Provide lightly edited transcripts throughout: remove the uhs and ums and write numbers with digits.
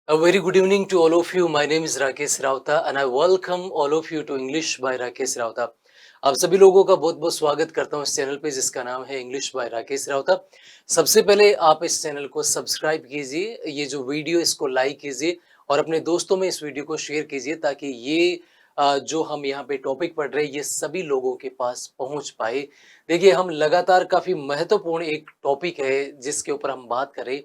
A very good evening to all of you. My name is Rakesh Rauta and I welcome all of you to English by Rakesh Rauta. आप सभी लोगों का बहुत बहुत स्वागत करता हूं इस चैनल पे जिसका नाम है इंग्लिश बाय राकेश राउता। सबसे पहले आप इस चैनल को सब्सक्राइब कीजिए, ये जो वीडियो इसको लाइक कीजिए और अपने दोस्तों में इस वीडियो को शेयर कीजिए ताकि ये जो हम यहाँ पे टॉपिक पढ़ रहे हैं ये सभी लोगों के पास पहुंच पाए। देखिए, हम लगातार काफी महत्वपूर्ण एक टॉपिक है जिसके ऊपर हम बात करें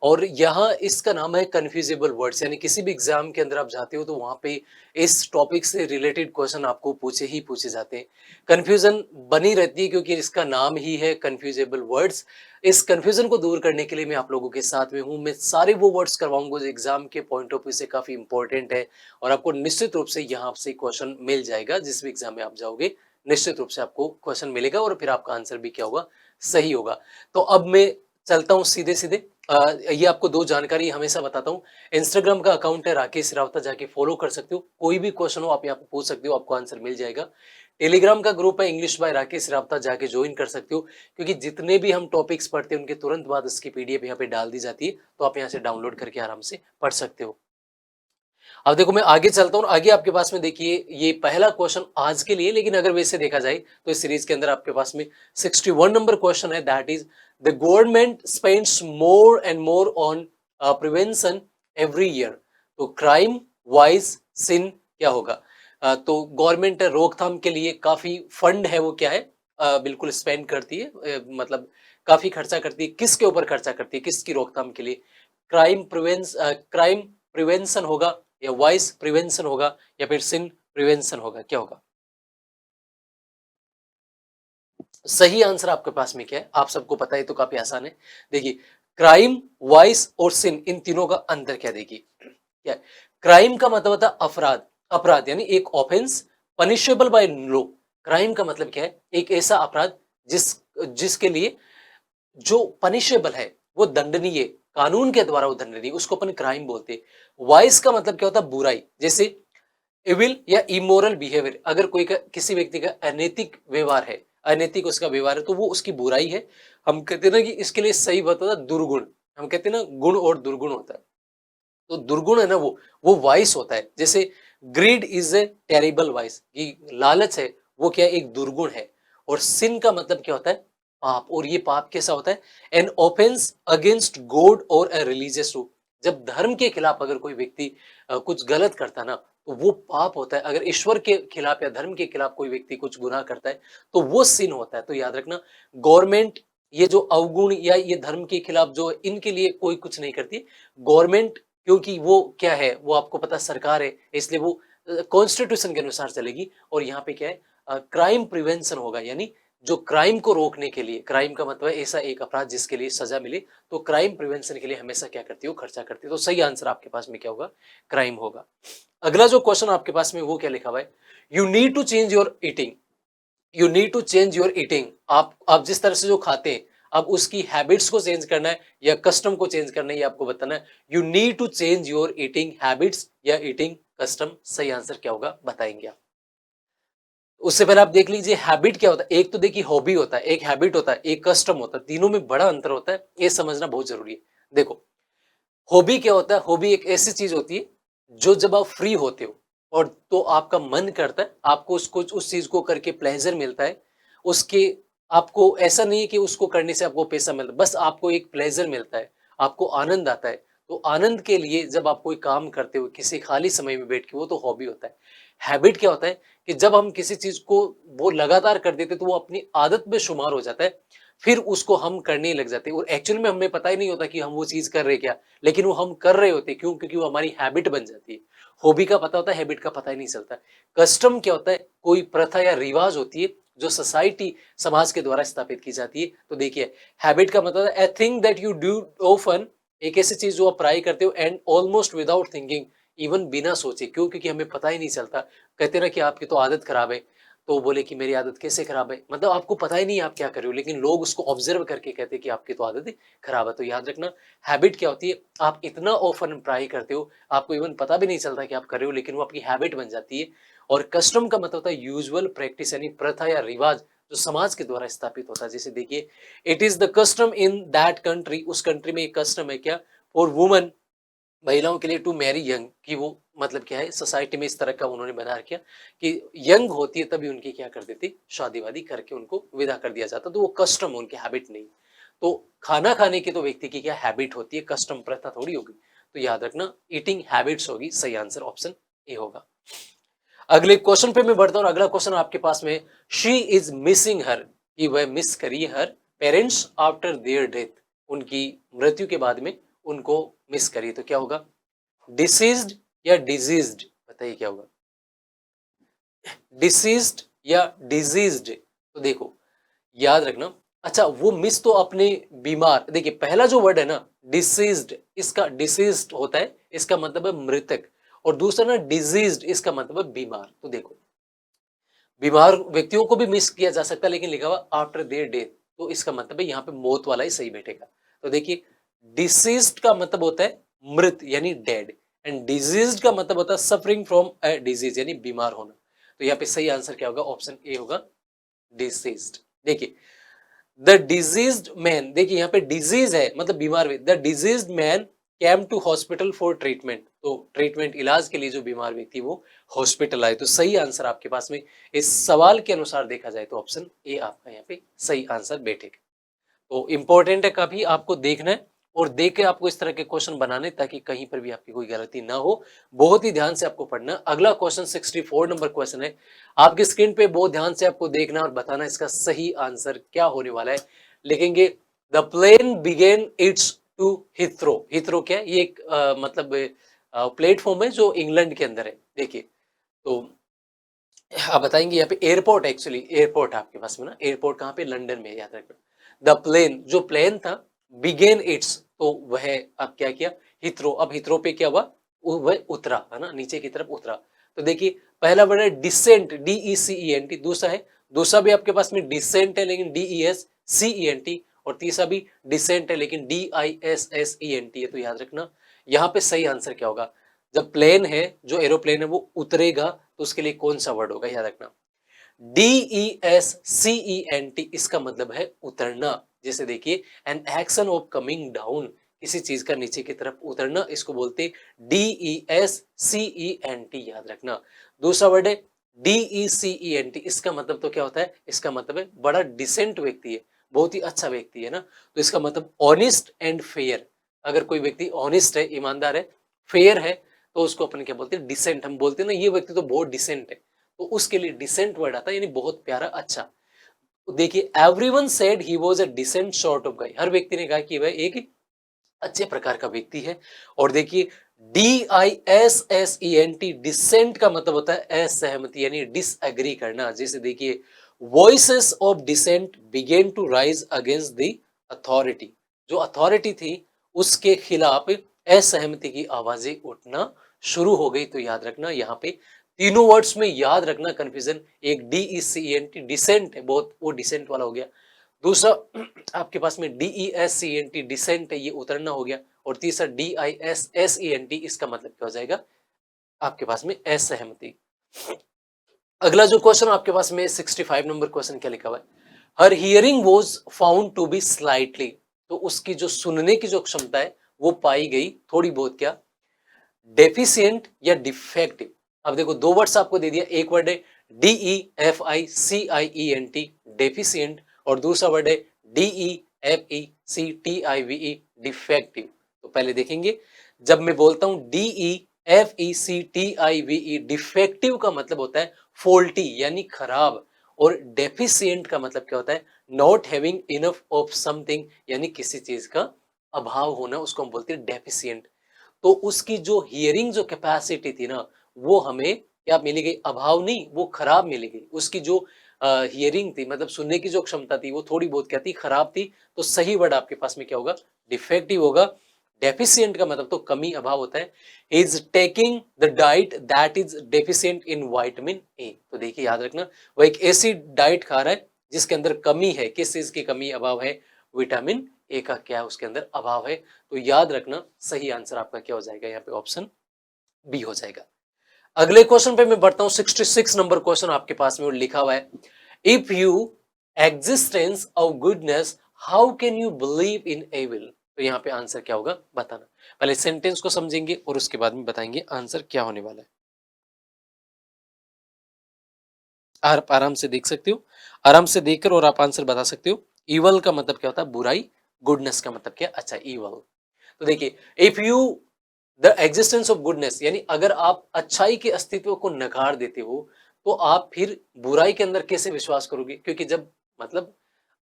और यहाँ इसका नाम है कन्फ्यूजेबल वर्ड्स, यानी किसी भी एग्जाम के अंदर आप जाते हो तो वहां पे इस टॉपिक से रिलेटेड क्वेश्चन आपको पूछे जाते हैं। कंफ्यूजन बनी रहती है क्योंकि इसका नाम ही है कन्फ्यूजेबल वर्ड्स। इस कंफ्यूजन को दूर करने के लिए मैं आप लोगों के साथ में हूँ। मैं सारे वो वर्ड्स करवाऊंगा जो एग्जाम के पॉइंट ऑफ व्यू से काफी इंपॉर्टेंट है और आपको निश्चित रूप से यहाँ से क्वेश्चन मिल जाएगा। जिस भी एग्जाम में आप जाओगे निश्चित रूप से आपको क्वेश्चन मिलेगा और फिर आपका आंसर भी क्या होगा, सही होगा। तो अब मैं चलता हूँ सीधे सीधे। ये आपको दो जानकारी हमेशा बताता हूँ। इंस्टाग्राम का अकाउंट है राकेश रावता, जाके फॉलो कर सकते हो। कोई भी क्वेश्चन हो आप यहाँ पे पूछ सकते हो, आपको आंसर मिल जाएगा। टेलीग्राम का ग्रुप है इंग्लिश बाय राकेश रावता, जाके ज्वाइन कर सकते हो क्योंकि जितने भी हम टॉपिक्स पढ़ते हैं उनके तुरंत बाद उसकी पीडीएफ यहाँ पे डाल दी जाती है, तो आप यहाँ से डाउनलोड करके आराम से पढ़ सकते हो। अब देखो, मैं आगे चलता हूँ। आगे आपके पास में देखिए ये पहला क्वेश्चन आज के लिए, लेकिन अगर वैसे देखा जाए तो इस सीरीज के अंदर आपके पास में 61 नंबर क्वेश्चन है। That is the government spends more and more on prevention every year. तो क्राइम वाइज सिन क्या होगा? तो गवर्नमेंट रोकथाम के लिए काफी फंड है, वो क्या है, बिल्कुल स्पेंड करती है, मतलब काफी खर्चा करती है। किसके ऊपर खर्चा करती है, किसकी रोकथाम के लिए? क्राइम प्रिवेंशन होगा, या वाइस प्रिवेंशन होगा, या फिर सिन प्रिवेंशन होगा? क्या होगा सही आंसर? आपके पास में क्या है, आप सबको पता है तो काफी आसान है। देखिए, क्राइम, वाइस और सिन, इन तीनों का अंतर क्या? देखिए क्या है। क्राइम का मतलब होता है अपराध, अपराध यानी एक offence punishable by law. Crime का मतलब क्या है? एक ऐसा अपराध जिसके लिए जो पनिशेबल है, वो दंडनीय, कानून के द्वारा वो दंडनीय, उसको अपन क्राइम बोलते हैं। वाइस का मतलब क्या होता है? बुराई, जैसे इविल या इमोरल बिहेवियर। अगर कोई का किसी व्यक्ति का अनैतिक व्यवहार है, अनैतिक उसका व्यवहार है, तो वो उसकी बुराई है। हम कहते हैं ना कि इसके लिए सही बात होता है दुर्गुण। हम कहते हैं ना गुण और दुर्गुण होता है, तो दुर्गुण है ना वो वाइस होता है। जैसे grid is a terrible vice, कि लालच है वो क्या है, एक दुर्गुण है। और सिन का मतलब क्या होता है? पाप। और ये पाप कैसा होता है? एन ऑफेंस अगेंस्ट गॉड और ए रिलीजियस रूल। जब धर्म के खिलाफ अगर कोई व्यक्ति कुछ गलत करता है ना, तो वो पाप होता है। अगर ईश्वर के खिलाफ या धर्म के खिलाफ कोई व्यक्ति कुछ गुनाह करता है तो वो सिन होता है। तो याद रखना, गवर्नमेंट ये जो अवगुण या ये धर्म के खिलाफ जो, इनके लिए कोई कुछ नहीं करती गवर्नमेंट, क्योंकि वो क्या है, वो आपको पता सरकार है, इसलिए वो कॉन्स्टिट्यूशन के अनुसार चलेगी। और यहाँ पे क्या है, क्राइम प्रिवेंशन होगा, यानी जो क्राइम को रोकने के लिए, क्राइम का मतलब है ऐसा एक अपराध जिसके लिए सजा मिले, तो क्राइम प्रिवेंशन के लिए हमेशा क्या करती हो, खर्चा करती हो। तो सही आंसर आपके पास में क्या होगा? क्राइम होगा। अगला जो क्वेश्चन आपके पास में वो क्या लिखा हुआ है? You need to change your eating. You need to change your eating. आप जिस तरह से जो खाते हैं, अब उसकी हैबिट्स को चेंज करना है या कस्टम को चेंज करना है, ये आपको बताना है। You need to change your eating habits या ईटिंग कस्टम। सही आंसर क्या होगा, बताएंगे आप। उससे पहले आप देख लीजिए हैबिट क्या होता है। एक तो देखिए हॉबी होता है, एक हैबिट होता है, एक कस्टम होता है, तीनों में बड़ा अंतर होता है, ये समझना बहुत जरूरी है। देखो, हॉबी क्या होता है? हॉबी एक ऐसी चीज होती है जो जब आप फ्री होते हो और तो आपका मन करता है, आपको उसको उस चीज को करके प्लेजर मिलता है, उसके, आपको ऐसा नहीं है कि उसको करने से आपको पैसा मिलता है, बस आपको एक प्लेजर मिलता है, आपको आनंद आता है। तो आनंद के लिए जब आप कोई काम करते हो किसी खाली समय में बैठ के, वो तो हॉबी होता है। हैबिट क्या होता है कि जब हम किसी चीज को वो लगातार कर देते तो वो अपनी आदत में शुमार हो जाता है, फिर उसको हम करने लग जाते हैं और एक्चुअल में हमें पता ही नहीं होता कि हम वो चीज कर रहे क्या, लेकिन वो हम कर रहे होते। क्यों? क्योंकि वो हमारी हैबिट बन जाती है। हॉबी का पता होता है, हैबिट का पता ही नहीं चलता। कस्टम क्या होता है? कोई प्रथा या रिवाज होती है जो सोसाइटी, समाज के द्वारा स्थापित की जाती है। तो देखिए, हैबिट का मतलब है a thing that you do often, एक ऐसी चीज जो आप प्राय करते हो, and almost without thinking, even बिना सोचे। क्यों? क्योंकि हमें पता ही नहीं चलता। कहते ना कि आपकी तो आदत खराब है, तो बोले कि मेरी आदत कैसे खराब है, मतलब आपको पता ही नहीं है आप क्या कर रहे हो, लेकिन लोग उसको ऑब्जर्व करके कहते हैं कि आपकी तो आदत खराब है। तो याद रखना, हैबिट क्या होती है? आप इतना ऑफन ट्राई करते हो, आपको इवन पता भी नहीं चलता कि आप कर रहे हो, लेकिन वो आपकी हैबिट बन जाती है। और कस्टम का मतलब होता है यूजुअल प्रैक्टिस, यानी प्रथा या रिवाज जो समाज के द्वारा स्थापित होता है। जैसे देखिए, it is the custom in that country, उस कंट्री में एक कस्टम है क्या, फॉर वुमन महिलाओं के लिए टू मैरी यंग कि वो मतलब क्या है, सोसाइटी में इस तरह का उन्होंने बना रखा कि यंग होती है तभी उनकी क्या कर देती, शादी वादी करके उनको विदा कर दिया जाता, तो वो कस्टम उनकी हैबिट नहीं। तो खाना खाने की तो व्यक्ति की क्या हैबिट होती है, कस्टम प्रथा थोड़ी होगी। तो याद रखना ईटिंग हैबिट्स होगी, सही आंसर ऑप्शन ए होगा। अगले क्वेश्चन पे मैं बढ़ता हूँ। अगला क्वेश्चन आपके पास में, शी इज मिसिंग हर, कि वह मिस करी हर पेरेंट्स आफ्टर देयर डेथ, उनकी मृत्यु के बाद में उनको मिस करी, तो क्या होगा, डिसीज्ड या डिजीज्ड, बताइए क्या होगा, डिसीज्ड या डिजीज्ड। तो देखो याद रखना, अच्छा वो मिस तो अपने बीमार, देखिए पहला जो वर्ड है ना डिसीज्ड, इसका डिसीज्ड होता है, इसका मतलब है मृतक, और दूसरा ना डिजीज्ड, इसका मतलब है बीमार। तो देखो बीमार व्यक्तियों को भी मिस किया जा सकता है, लेकिन लिखा हुआ आफ्टर देयर डेथ, तो इसका मतलब है यहाँ पे मौत वाला ही सही बैठेगा। तो देखिए डिसीज्ड का मतलब होता है मृत यानी डेड, एंड डिजीज्ड का मतलब होता है सफरिंग फ्रॉम अ डिजीज यानी बीमार होना। तो यहाँ पे सही आंसर क्या होगा, ऑप्शन ए होगा डिसीज्ड। देखिए द डिजीज्ड मैन, देखिए यहाँ पे डिजीज है मतलब बीमार व्यक्ति, the diseased man came to hospital for treatment, तो ट्रीटमेंट इलाज के लिए जो बीमार व्यक्ति वो हॉस्पिटल आए। तो सही आंसर आपके पास में इस सवाल के अनुसार देखा जाए तो ऑप्शन ए आपका यहाँ पे सही आंसर बैठेगा। तो इंपॉर्टेंट है, कभी आपको देखना है और देख के आपको इस तरह के क्वेश्चन बनाने, ताकि कहीं पर भी आपकी कोई गलती ना हो। बहुत ही ध्यान से आपको पढ़ना। अगला क्वेश्चन 64 नंबर क्वेश्चन है, आपकी स्क्रीन पे बहुत ध्यान से आपको देखना और बताना इसका सही आंसर क्या होने वाला है। लिखेंगे the plane began its to Heathrow, Heathrow क्या है, ये एक मतलब प्लेटफॉर्म है जो इंग्लैंड के अंदर है। देखिए तो आप बताएंगे यहाँ पे एयरपोर्ट, एक्चुअली एयरपोर्ट आपके पास में ना, एयरपोर्ट कहाँ पे, लंदन में, याद रखना। द प्लेन, जो प्लेन था, बिगेन इट्स, तो वह अब क्या किया, हिथ्रो, अब हिथ्रो पे क्या हुआ, वह उतरा है ना, नीचे की तरफ उतरा। तो देखिए पहला वर्ड है डिसेंट, DECENT, दूसरा है, दूसरा भी आपके पास में डिसेंट है लेकिन DESCENT, और तीसरा भी डिसेंट है लेकिन DISSENT है। तो याद रखना यहाँ पे सही आंसर क्या होगा, जब प्लेन है, जो एरोप्लेन है वो उतरेगा, तो उसके लिए कौन सा वर्ड होगा, याद रखना DESCENT, इसका मतलब है उतरना। जैसे देखिए an action of coming down, किसी चीज का नीचे की तरफ उतरना, इसको बोलते DESCENT, याद रखना। दूसरा वर्ड है DECENT, इसका मतलब तो क्या होता है, इसका मतलब है बड़ा डिसेंट व्यक्ति है, बहुत ही अच्छा व्यक्ति है ना। तो इसका मतलब ऑनेस्ट एंड फेयर, अगर कोई व्यक्ति ऑनेस्ट है, ईमानदार है, फेयर है, तो उसको अपन क्या बोलते हैं, डिसेंट। हम बोलते हैं ना ये व्यक्ति तो बहुत डिसेंट है, तो उसके लिए डिसेंट वर्ड आता है, यानी बहुत प्यारा, अच्छा। तो देखिए everyone said he was a decent sort of guy, हर व्यक्ति ने कहा कि वह एक अच्छे प्रकार का व्यक्ति है। और देखिए DISSENT, डिसेंट का मतलब होता है असहमति यानी डिसएग्री करना। जैसे देखिए voices of dissent began to rise against the authority, जो अथॉरिटी थी उसके खिलाफ असहमति की आवाजें उठना शुरू हो गई। तो याद रखना यहाँ पे तीनों वर्ड्स में याद रखना कंफ्यूजन, एक DECENT डिसेंट है, बहुत वो डिसेंट वाला हो गया, दूसरा आपके पास में DESCENT डिसेंट है, ये उतरना हो गया, और तीसरा DISSENT, इसका मतलब क्या हो जाएगा आपके पास में असहमति। अगला जो क्वेश्चन आपके पास में 65 नंबर क्वेश्चन क्या लिखा हुआ है, her hearing was found to be slightly, तो उसकी जो सुनने की जो क्षमता है वो पाई गई थोड़ी बहुत क्या डेफिशिएंट या डिफेक्टिव। अब देखो दो वर्ड्स आपको दे दिया, एक वर्ड है DEFICIENT डेफिशिएंट, और दूसरा वर्ड है DEFECTIVE डिफेक्टिव। तो पहले देखेंगे, जब मैं बोलता हूं DEFECTIVE डिफेक्टिव का मतलब होता है फॉल्टी यानी खराब, और डेफिशिएंट का मतलब क्या होता है, not having enough of something यानी किसी चीज का अभाव होना, उसको हम बोलते हैं डेफिशिएंट। तो उसकी जो हियरिंग जो कैपेसिटी थी ना, वो हमें क्या मिली गई, अभाव नहीं, वो खराब मिली गई। उसकी जो हियरिंग थी मतलब सुनने की जो क्षमता थी वो थोड़ी बहुत क्या थी, खराब थी। तो सही वर्ड आपके पास में क्या होगा, डिफेक्टिव होगा। डेफिशिएंट का मतलब तो कमी, अभाव होता है। Is taking the diet that is deficient in vitamin A, तो देखिए याद रखना वो एक ऐसी डाइट खा रहा है जिसके अंदर कमी है, किस चीज की कमी, अभाव है, विटामिन ए का क्या है उसके अंदर अभाव है। तो याद रखना सही आंसर आपका क्या हो जाएगा, यहाँ पे ऑप्शन बी हो जाएगा। अगले क्वेश्चन पे मैं बढ़ता हूं, 66 नंबर क्वेश्चन आपके पास में लिखा हुआ है, if you existence of goodness how can you believe in evil, तो यहाँ पे आंसर क्या होगा बताना। पहले सेंटेंस को समझेंगे और उसके बाद में बताएंगे आंसर क्या होने वाला है। आप आराम से देख सकते हो, आराम से देखकर और आप आंसर बता सकते हो। इवल का मतलब क्या होता है बुराई, गुडनेस का मतलब क्या अच्छा इवल। तो देखिए if you the existence of goodness यानी अगर आप अच्छाई के अस्तित्व को नकार देते हो तो आप फिर बुराई के अंदर कैसे विश्वास करोगे, क्योंकि जब मतलब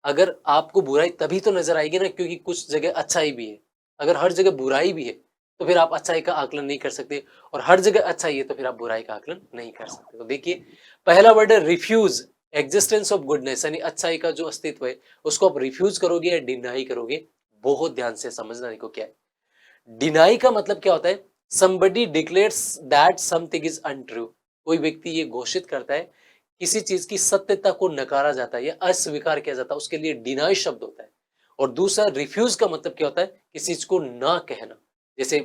अगर आपको बुराई तभी तो नजर आएगी ना क्योंकि कुछ जगह अच्छाई भी है। अगर हर जगह बुराई भी है तो फिर आप अच्छाई का आकलन नहीं कर सकते, और हर जगह अच्छाई है तो फिर आप बुराई का आकलन नहीं कर सकते। तो देखिए पहला वर्ड है रिफ्यूज, एग्जिस्टेंस ऑफ गुडनेस यानी अच्छाई का जो अस्तित्व है उसको आप रिफ्यूज करोगे या डिनाई करोगे। बहुत ध्यान से समझना देखो क्या है। डिनाई का मतलब क्या होता है, somebody declares that something is untrue, कोई व्यक्ति ये घोषित करता है किसी चीज की सत्यता को नकारा जाता है या अस्वीकार किया जाता है, उसके लिए डिनाई शब्द होता है। और दूसरा रिफ्यूज का मतलब क्या होता है, किसी चीज को ना कहना। जैसे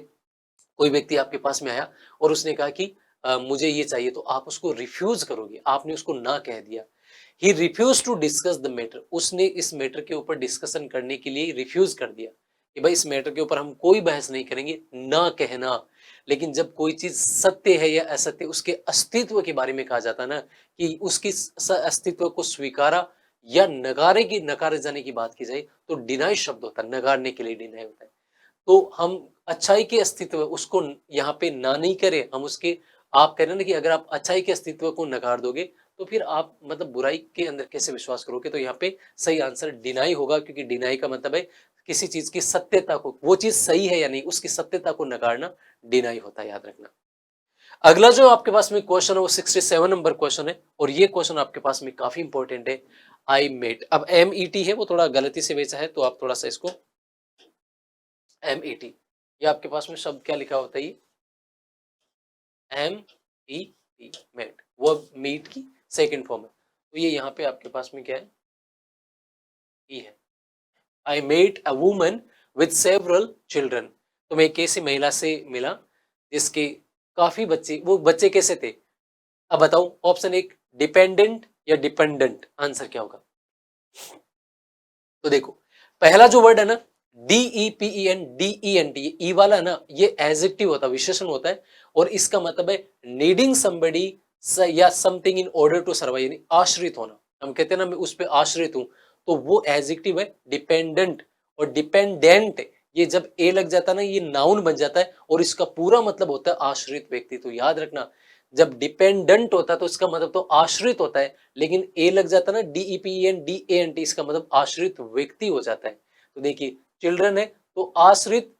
कोई व्यक्ति आपके पास में आया और उसने कहा कि मुझे ये चाहिए, तो आप उसको रिफ्यूज करोगे, आपने उसको ना कह दिया। He refuse to discuss the matter, उसने इस मैटर के ऊपर डिस्कशन करने के लिए रिफ्यूज कर दिया कि भाई इस मैटर के ऊपर हम कोई बहस नहीं करेंगे, ना कहना। लेकिन जब कोई चीज सत्य है या असत्य, उसके अस्तित्व के बारे में कहा जाता है ना कि उसकी अस्तित्व को स्वीकारा या नकारे जाने की बात की जाए तो डिनाई शब्द होता है, नकारने के लिए डिनाई होता है। तो हम अच्छाई के अस्तित्व उसको यहाँ पे ना नहीं करें, हम उसके आप कह रहे हैं ना कि अगर आप अच्छाई के अस्तित्व को नकार दोगे तो फिर आप मतलब बुराई के अंदर कैसे विश्वास करोगे। तो यहाँ पे सही आंसर डिनाई होगा, क्योंकि डिनाई का मतलब है किसी चीज की सत्यता को, वो चीज सही है या नहीं उसकी सत्यता को नकारना डिनाई होता है, याद रखना। अगला जो आपके पास में क्वेश्चन है वो 67 नंबर क्वेश्चन है, और ये क्वेश्चन आपके पास में काफी इंपॉर्टेंट है। आई मेट, अब MET है वो थोड़ा गलती से बेचा है तो आप थोड़ा सा इसको MET, ये आपके पास में शब्द क्या लिखा होता है, ये MET मेट, वो मीट की सेकंड फॉर्म है। तो ये यहाँ पे आपके पास में क्या है, ई है। I met a woman with several children, तो मैं एक ऐसी महिला से मिला जिसके काफी बच्चे, वो बच्चे कैसे थे। अब बताओ ऑप्शन एक डिपेंडेंट या डिपेंडेंट, आंसर क्या होगा। तो देखो पहला जो वर्ड है ना DEPENDENT, ई वाला है ना, ये एडजेक्टिव होता है, विशेषण होता है, और इसका मतलब है नीडिंग समबडी या something in order to survive, यानी आश्रित होना। हम कहते हैं ना मैं उस पर आश्रित हूं, तो वो एडजेक्टिव है डिपेंडेंट। और डिपेंडेंट ये जब ए लग जाता है ना ये नाउन बन जाता है, और इसका पूरा मतलब होता है आश्रित व्यक्ति। तो याद रखना जब डिपेंडेंट होता है तो इसका मतलब तो आश्रित होता है, लेकिन ए लग जाता है ना DEPENDENT, इसका मतलब आश्रित व्यक्ति हो जाता है। तो देखिए चिल्ड्रन है तो आश्रित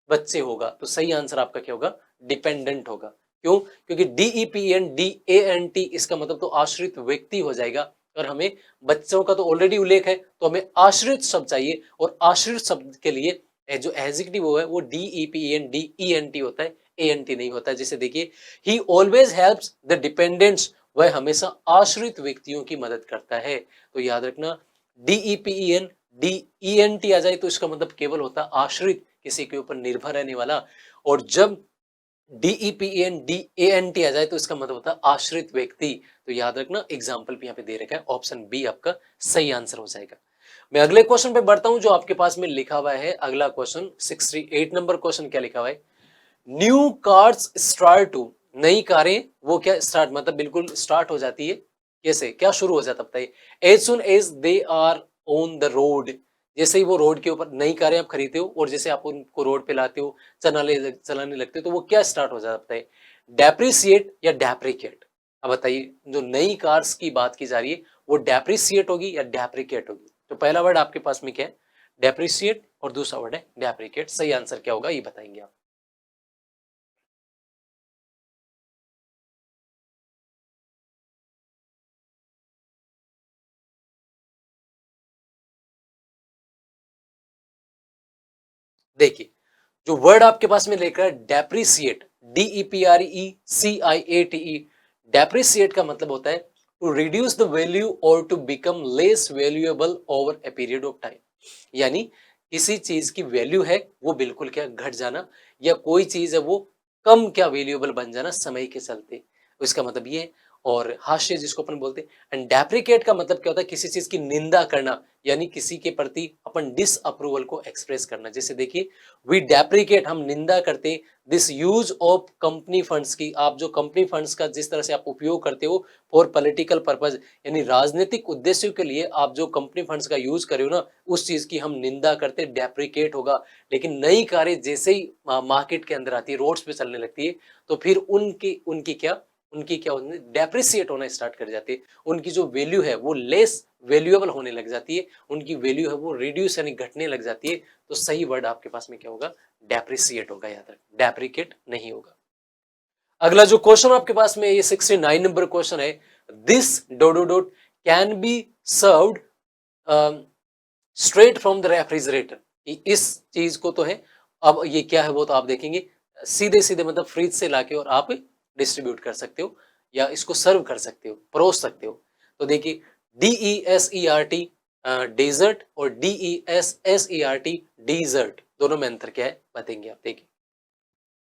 बच्चे होगा, तो सही आंसर आपका क्या होगा, डिपेंडेंट होगा। क्यों, क्योंकि DEPENDENT इसका मतलब तो आश्रित व्यक्ति हो जाएगा, और हमें बच्चों का तो ऑलरेडी उल्लेख है तो हमें आश्रित शब्द चाहिए, और आश्रित शब्द के लिए जो एडजेक्टिव है वो DEPENDENT होता है, ANT नहीं होता है। जैसे देखिए ही ऑलवेज हेल्प्स द डिपेंडेंट्स, वह हमेशा आश्रित व्यक्तियों की मदद करता है। तो याद रखना DEPENDENT आ जाए तो इसका मतलब केवल होता है आश्रित, किसी के ऊपर निर्भर रहने वाला। और जब DEPENDENT आ जाए तो इसका मतलब होता है आश्रित व्यक्ति। तो याद रखना एग्जाम्पल भी यहाँ पे दे रखा है, ऑप्शन बी आपका सही आंसर हो जाएगा। मैं अगले क्वेश्चन पे बढ़ता हूं जो आपके पास में लिखा हुआ है। अगला क्वेश्चन 68 नंबर क्वेश्चन क्या लिखा हुआ है, न्यू कार्स स्टार्ट टू, नई कारें वो क्या स्टार्ट मतलब बिल्कुल स्टार्ट हो जाती है, कैसे क्या शुरू हो जाता बताइए। As soon as they are on the road, जैसे ही वो रोड के ऊपर नई कारें आप खरीदते हो और जैसे आप उनको रोड पे लाते हो चलाने लगते हो तो वो क्या स्टार्ट हो जाता है, डेप्रिसिएट या डेप्रिकेट। अब बताइए जो नई कार्स की बात की जा रही है वो डेप्रिसिएट होगी या डेप्रिकेट होगी। तो पहला वर्ड आपके पास में क्या है, डेप्रिसिएट, और दूसरा वर्ड है डेप्रिकेट। सही आंसर क्या होगा ये बताएंगे आप। देखिए जो वर्ड आपके पास में लेकर है डेप्रिसिएट, DEPRECIATE, डेप्रिसिएट का मतलब होता है टू रिड्यूस द वैल्यू और to become less valuable over a period of time, यानी किसी चीज की वैल्यू है वो बिल्कुल क्या घट जाना, या कोई चीज है वो कम क्या वैल्यूएबल बन जाना समय के चलते, इसका मतलब ये है। और हास्य जिसको अपन बोलते हैं। एंड डेप्रिकेट का मतलब क्या होता है, किसी चीज की निंदा करना, यानी किसी के प्रति अपन डिसअप्रूवल को एक्सप्रेस करना। जैसे देखिए, वी डेप्रिकेट, हम निंदा करते this use of company funds की, आप जो कंपनी फंड्स का जिस तरह से आप उपयोग करते हो फॉर पॉलिटिकल पर्पज, यानी राजनीतिक उद्देश्यों के लिए आप जो कंपनी फंड्स का यूज कर रहे हो ना, उस चीज की हम निंदा करते, डेप्रिकेट होगा। लेकिन नई कारें जैसे ही मार्केट के अंदर आती है, रोड्स पे चलने लगती है, तो फिर उनकी क्या डेप्रिसिएट होना स्टार्ट कर जाती है। उनकी जो वैल्यू है वो लेस वैल्यूएबल होने लग जाती है, उनकी वैल्यू है वो रिड्यूस यानी घटने लग जाती है। तो सही वर्ड आपके पास में क्या होगा, डेप्रिसिएट होगा, याद रख, डेप्रिकेट नहीं होगा। अगला जो क्वेश्चन आपके पास में ये 69 नंबर क्वेश्चन है, this dot dot dot can be served straight from the refrigerator. इस चीज को तो है, अब ये क्या है वो तो आप देखेंगे, सीधे सीधे मतलब फ्रिज से लाके और आप डिस्ट्रीब्यूट कर सकते हो या इसको सर्व कर सकते हो, परोस सकते हो। तो देखिए, DESERT डेजर्ट और DESSERT डीजर्ट, दोनों में अंतर क्या है बताएंगे आप। देखिए,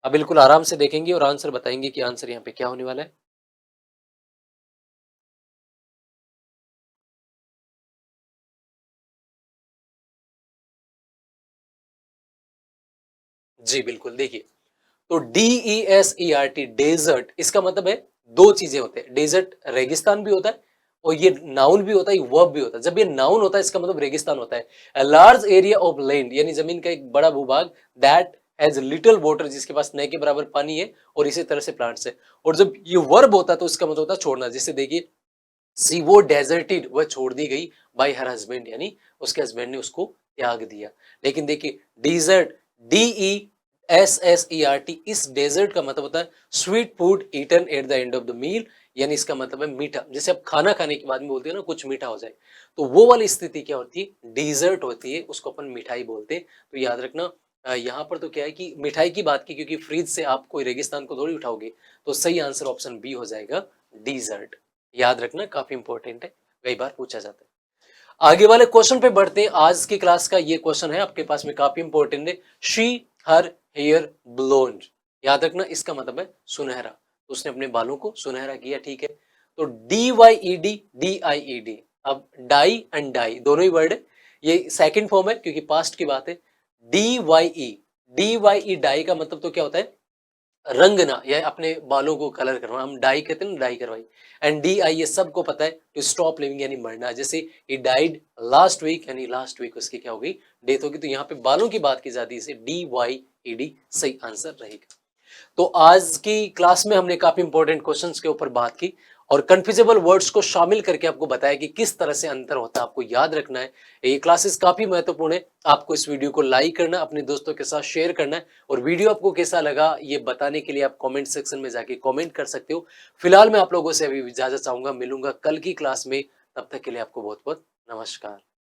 अब बिल्कुल आराम से देखेंगे और आंसर बताएंगे कि आंसर यहाँ पे क्या होने वाला है। जी बिल्कुल, देखिए, तो DESERT डेजर्ट, इसका मतलब है दो चीजें होते हैं, डेजर्ट रेगिस्तान भी होता है और ये नाउन भी होता है, वर्ब भी होता है। जब ये नाउन होता है इसका मतलब रेगिस्तान होता है। A large area of land, यानी जमीन का एक बड़ा भूभाग, दैट हैज लिटिल वाटर, जिसके पास न के बराबर पानी है और इसी तरह से प्लांट्स है। और जब ये वर्ब होता है तो इसका मतलब होता है छोड़ना। जैसे देखिए, सी वो डेजर्टेड, वह छोड़ दी गई, बाय हर हस्बैंड, यानी उसके हस्बैंड ने उसको त्याग दिया। लेकिन देखिए, डेजर्ट, DESSERT, इस डेजर्ट का मतलब होता है sweet food eaten at the end of the meal, यानी इसका मतलब है मीठा। जैसे आप खाना खाने के बाद में बोलते हो ना कुछ मीठा हो जाए, तो वो वाली स्थिति क्या होती है, डेजर्ट होती है, उसको अपन मिठाई बोलते हैं। तो याद रखना, यहाँ पर तो क्या है कि मिठाई की बात की, क्योंकि फ्रिज से आप कोई रेगिस्तान को थोड़ी उठाओगे। तो सही आंसर ऑप्शन बी हो जाएगा, डीजर्ट। याद रखना, काफी इंपॉर्टेंट है, कई बार पूछा जाता है। आगे वाले क्वेश्चन पे बढ़ते हैं। आज की क्लास का ये क्वेश्चन है आपके पास में, काफी इंपॉर्टेंट है। शी हर हेयर ब्लोन्ड, याद रखना इसका मतलब है सुनहरा। तो उसने अपने बालों को सुनहरा किया, ठीक है। तो DYED, अब डाई एंड डाई दोनों ही वर्ड है, ये सेकंड फॉर्म है क्योंकि पास्ट की बात है। DYE डाई का मतलब तो क्या होता है, रंगना या अपने बालों को कलर करना, हम डाई कहते हैं ना, डाई करवाई। एंड DI ये सबको पता है, टू स्टॉप लिविंग यानी मरना। जैसे ही डाइड लास्ट वीक, यानी लास्ट वीक उसकी क्या होगी, डेथ होगी। तो यहाँ पे बालों की बात की जाती है, इसे DYED सही आंसर रहेगा। तो आज की क्लास में हमने काफी इंपॉर्टेंट क्वेश्चंस के ऊपर बात की और कंफ्यूजेबल वर्ड्स को शामिल करके आपको बताया कि किस तरह से अंतर होता है, आपको याद रखना है। ये क्लासेस काफी महत्वपूर्ण है। आपको इस वीडियो को लाइक करना, अपने दोस्तों के साथ शेयर करना है और वीडियो आपको कैसा लगा ये बताने के लिए आप कमेंट सेक्शन में जाके कमेंट कर सकते हो। फिलहाल मैं आप लोगों से अभी इजाजत चाहूंगा, मिलूंगा कल की क्लास में। तब तक के लिए आपको बहुत बहुत नमस्कार।